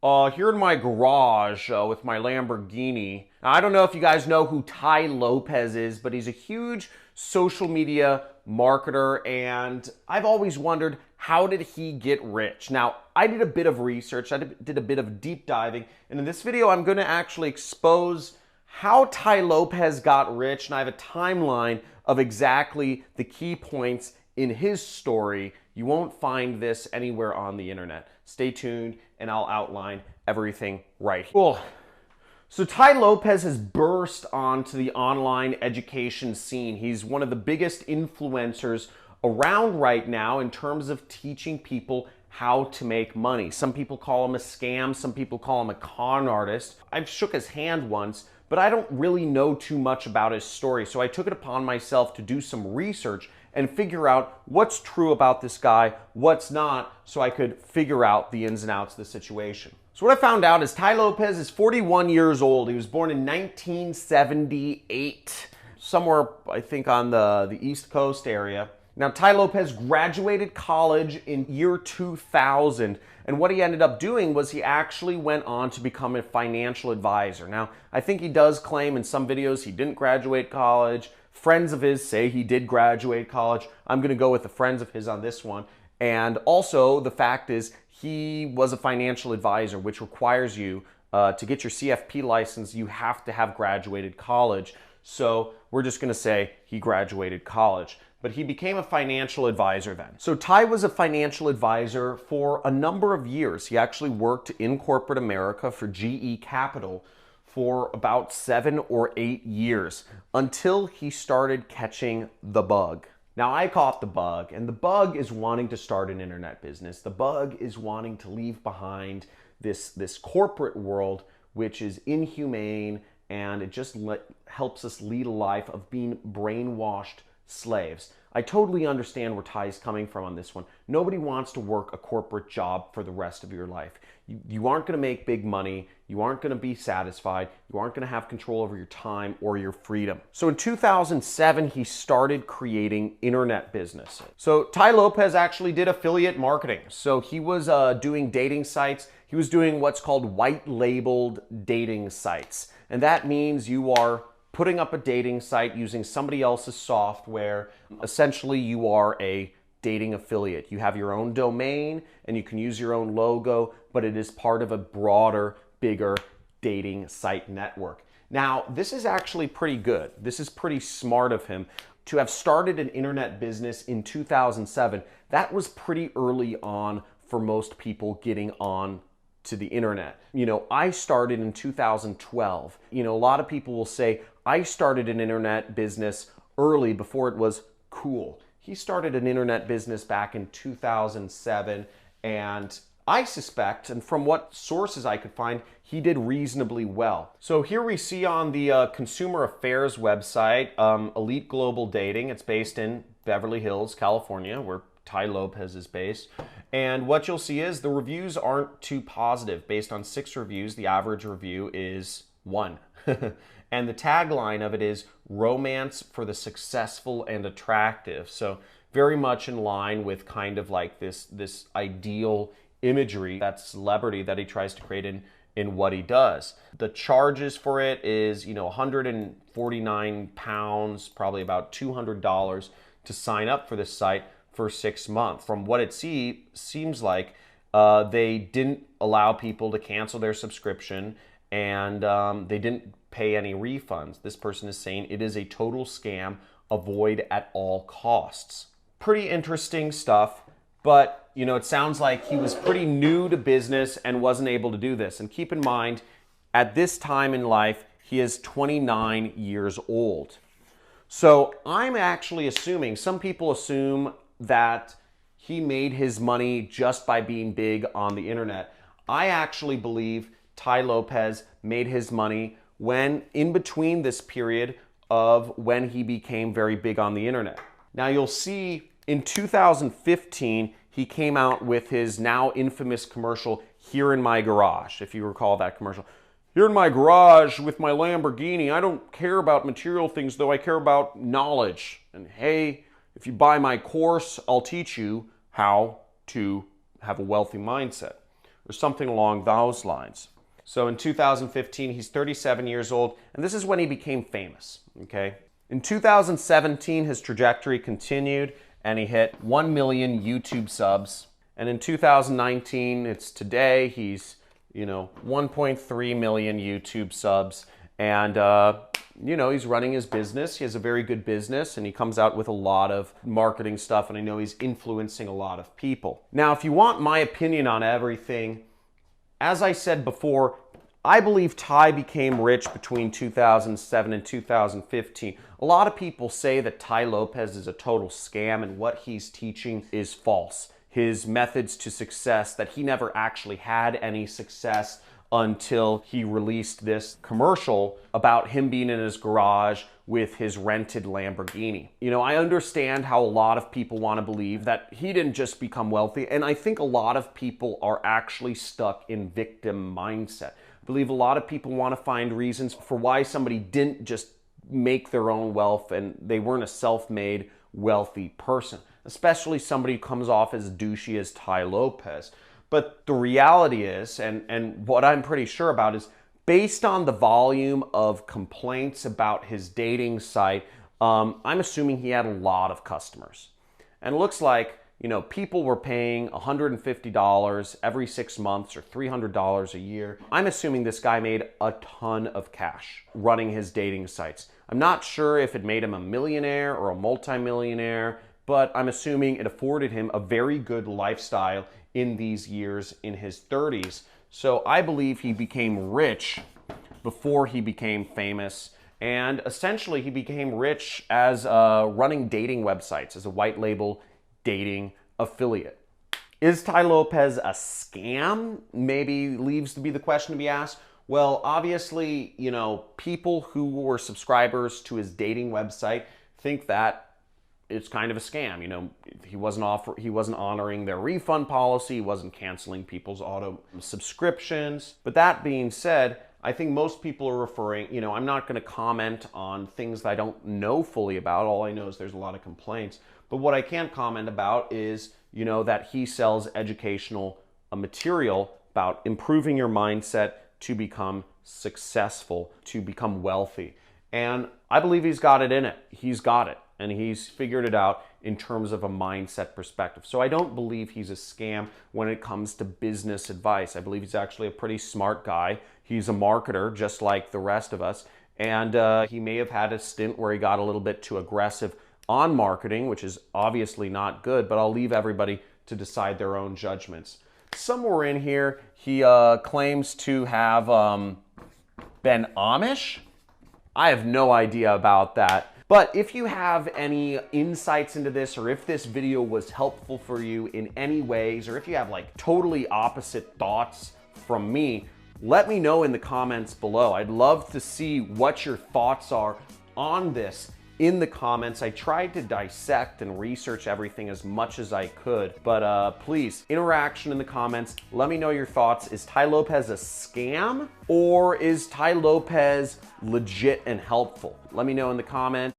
Here in my garage with my Lamborghini. Now, I don't know if you guys know who Tai Lopez is, but he's a huge social media marketer, and I've always wondered, how did he get rich? Now, I did a bit of research, I did a bit of deep diving, and in this video, I'm going to actually expose how Tai Lopez got rich, and I have a timeline of exactly the key points in his story. You won't find this anywhere on the internet. Stay tuned and I'll outline everything right here. Cool. So Tai Lopez has burst onto the online education scene. He's one of the biggest influencers around right now in terms of teaching people how to make money. Some people call him a scam, some people call him a con artist. I've shook his hand once, but I don't really know too much about his story, so I took it upon myself to do some research and figure out what's true about this guy, what's not, so I could figure out the ins and outs of the situation. So what I found out is Tai Lopez is 41 years old. He was born in 1978, somewhere I think on the East Coast area. Now, Tai Lopez graduated college in year 2000, and what he ended up doing was he actually went on to become a financial advisor. Now, I think he does claim in some videos he didn't graduate college. Friends of his say he did graduate college. I'm going to go with the friends of his on this one. And also, the fact is he was a financial advisor, which requires you to get your CFP license, you have to have graduated college. So we're just going to say he graduated college. But he became a financial advisor then. So Tai was a financial advisor for a number of years. He actually worked in corporate America for GE Capital for about 7 or 8 years until he started catching the bug. Now, I caught the bug, and the bug is wanting to start an internet business. The bug is wanting to leave behind this corporate world, which is inhumane, and it just helps us lead a life of being brainwashed slaves. I totally understand where Ty's coming from on this one. Nobody wants to work a corporate job for the rest of your life. You aren't going to make big money. You aren't going to be satisfied. You aren't going to have control over your time or your freedom. So in 2007, he started creating internet business. So Tai Lopez actually did affiliate marketing. So he was doing dating sites. He was doing what's called white labeled dating sites. And that means you are putting up a dating site using somebody else's software. Essentially, you are a dating affiliate. You have your own domain and you can use your own logo, but it is part of a broader, bigger dating site network. Now, this is actually pretty good. This is pretty smart of him to have started an internet business in 2007. That was pretty early on for most people getting on to the internet. You know, I started in 2012. You know, a lot of people will say, I started an internet business early before it was cool. He started an internet business back in 2007, and I suspect, and from what sources I could find, he did reasonably well. So here we see on the Consumer Affairs website, Elite Global Dating. It's based in Beverly Hills, California, where Tai Lopez is based. And what you'll see is the reviews aren't too positive. Based on 6 reviews, the average review is 1. And the tagline of it is romance for the successful and attractive. So very much in line with kind of like this ideal imagery, that celebrity that he tries to create in what he does. The charges for it is, you know, 149 pounds, probably about $200 to sign up for this site for 6 months. From what it seems like, they didn't allow people to cancel their subscription, and they didn't pay any refunds. This person is saying it is a total scam, avoid at all costs. Pretty interesting stuff, but you know, it sounds like he was pretty new to business and wasn't able to do this. And keep in mind, at this time in life, he is 29 years old. So I'm actually assuming, some people assume that he made his money just by being big on the internet. I actually believe Tai Lopez made his money when in between this period of when he became very big on the internet. Now you'll see in 2015, he came out with his now infamous commercial, Here in My Garage, if you recall that commercial. Here in my garage with my Lamborghini, I don't care about material things, though I care about knowledge. And hey, if you buy my course, I'll teach you how to have a wealthy mindset. or something along those lines. So in 2015, he's 37 years old, and this is when he became famous, okay? In 2017, his trajectory continued, and he hit 1 million YouTube subs. And in 2019, it's today, he's, 1.3 million YouTube subs. And, he's running his business. He has a very good business, and he comes out with a lot of marketing stuff, and I know he's influencing a lot of people. Now, if you want my opinion on everything, as I said before, I believe Tai became rich between 2007 and 2015. A lot of people say that Tai Lopez is a total scam and what he's teaching is false. His methods to success, that he never actually had any success until he released this commercial about him being in his garage with his rented Lamborghini. I understand how a lot of people want to believe that he didn't just become wealthy, and I think a lot of people are actually stuck in victim mindset. I believe a lot of people want to find reasons for why somebody didn't just make their own wealth and they weren't a self-made wealthy person, especially somebody who comes off as douchey as Tai Lopez. But the reality is, and what I'm pretty sure about is, based on the volume of complaints about his dating site, I'm assuming he had a lot of customers. And it looks like, people were paying $150 every 6 months or $300 a year. I'm assuming this guy made a ton of cash running his dating sites. I'm not sure if it made him a millionaire or a multimillionaire, but I'm assuming it afforded him a very good lifestyle in these years in his 30s. So I believe he became rich before he became famous, and essentially he became rich as running dating websites, as a white label dating affiliate. Is Tai Lopez a scam? Maybe leaves to be the question to be asked. Well, obviously, people who were subscribers to his dating website think that it's kind of a scam. He wasn't honoring their refund policy, he wasn't canceling people's auto subscriptions. But that being said, I think most people are referring, I'm not going to comment on things that I don't know fully about. All I know is there's a lot of complaints. But what I can comment about is, that he sells educational material about improving your mindset to become successful, to become wealthy. And I believe he's got it in it. He's got it. And he's figured it out in terms of a mindset perspective. So I don't believe he's a scam when it comes to business advice. I believe he's actually a pretty smart guy. He's a marketer, just like the rest of us. And he may have had a stint where he got a little bit too aggressive on marketing, which is obviously not good, but I'll leave everybody to decide their own judgments. Somewhere in here, he claims to have been Amish. I have no idea about that. But if you have any insights into this, or if this video was helpful for you in any ways, or if you have like totally opposite thoughts from me, let me know in the comments below. I'd love to see what your thoughts are on this in the comments. I tried to dissect and research everything as much as I could, but please, interaction in the comments. Let me know your thoughts. Is Tai Lopez a scam, or is Tai Lopez legit and helpful? Let me know in the comments.